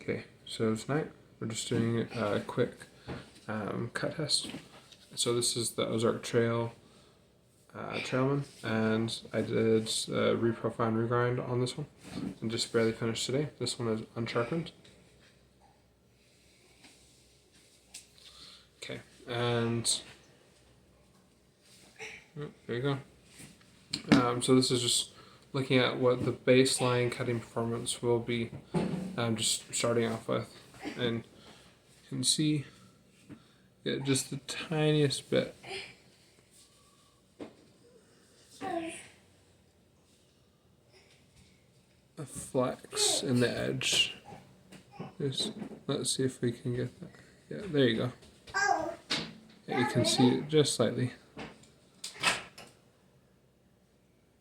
Okay, so tonight we're just doing a quick cut test. So this is the OZARK Trail Trailman, and I did Reprofile Regrind on this one, and just barely finished today. This one is unsharpened. Okay, and there you go. So this is just looking at what the baseline cutting performance will be, just starting off with, and you can see just the tiniest bit of flex in the edge. Let's see if we can get that. Yeah, there you go. Yeah, you can see it just slightly.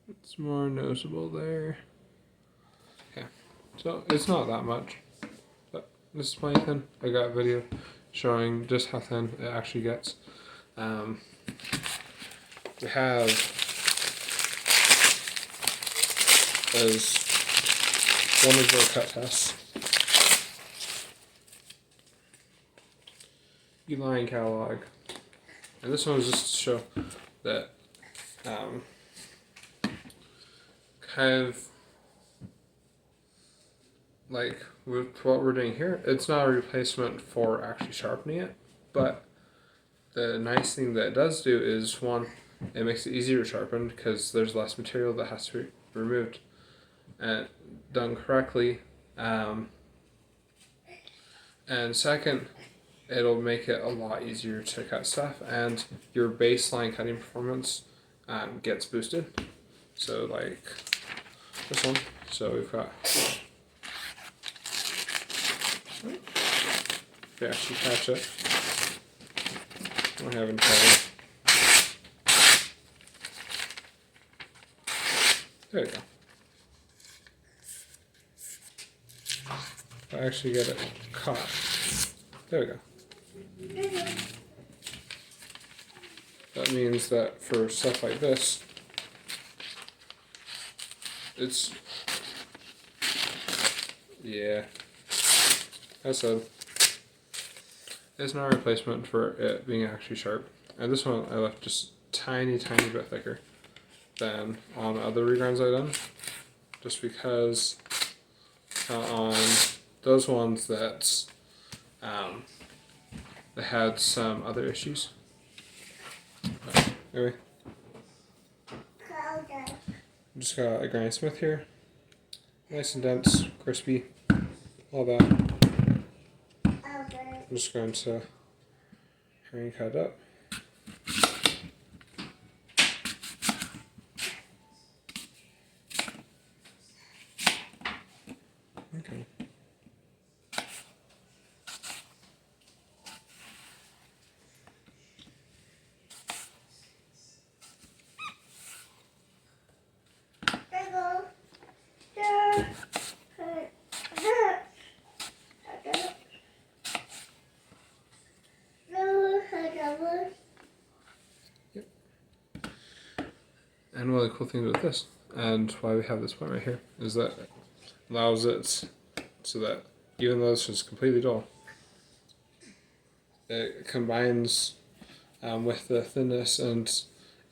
It's more noticeable there. Okay, so it's not that much, but this is plenty thin. I got a video showing just how thin it actually gets. We have as one of the cut tests, line catalog, and this one was just to show that kind of like with what we're doing here, it's not a replacement for actually sharpening it, but the nice thing that it does do is, one, it makes it easier to sharpen because there's less material that has to be removed, and done correctly, and second, it'll make it a lot easier to cut stuff, and your baseline cutting performance gets boosted. So like this one, so we've got, if you actually catch it, we're having trouble. There you go. If I actually get it caught. There we go. That means that for stuff like this, it's, yeah, as I said, it's not a replacement for it being actually sharp. And this one I left just tiny bit thicker than on other regrinds I've done, just because on those ones that they had some other issues. But anyway, just got a Granny Smith here, nice and dense, crispy, all that. I'm just going to hurry and cut it up. Okay. Yep. And one of the cool things with this, and why we have this point right here, is that it allows it so that even though this is completely dull, it combines with the thinness, and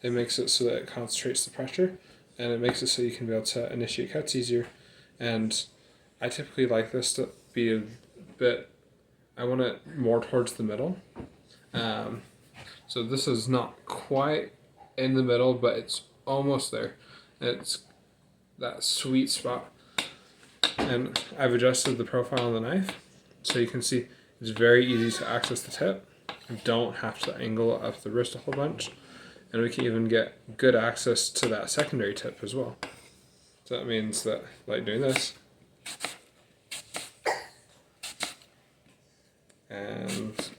it makes it so that it concentrates the pressure, and it makes it so you can be able to initiate cuts easier. And I typically like this to be a bit, I want it more towards the middle. So this is not quite in the middle, but it's almost there. It's that sweet spot. And I've adjusted the profile on the knife, so you can see it's very easy to access the tip. You don't have to angle up the wrist a whole bunch. And we can even get good access to that secondary tip as well. So that means that, like doing this, and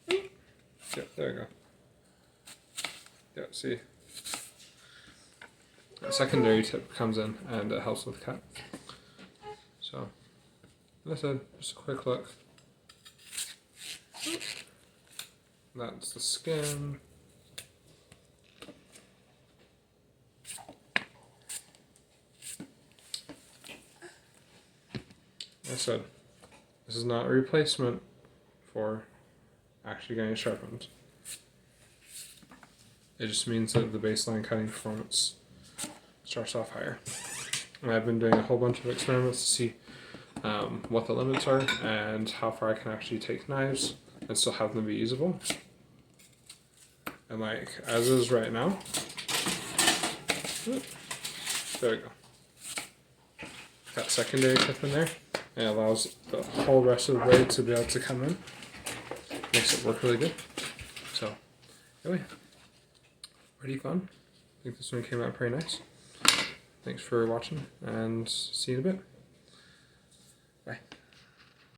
yeah, there we go. Yeah, see, that secondary tip comes in and it helps with cut. So, like I said, just a quick look. That's the skin. Like I said, This is not a replacement for actually getting it sharpened. It just means that the baseline cutting performance starts off higher. And I've been doing a whole bunch of experiments to see what the limits are and how far I can actually take knives and still have them be usable. And like, as is right now, there we go. That secondary tip in there, and it allows the whole rest of the blade to be able to come in. Makes it work really good. So, anyway, pretty fun. I think this one came out pretty nice. Thanks for watching, and see you in a bit. Bye.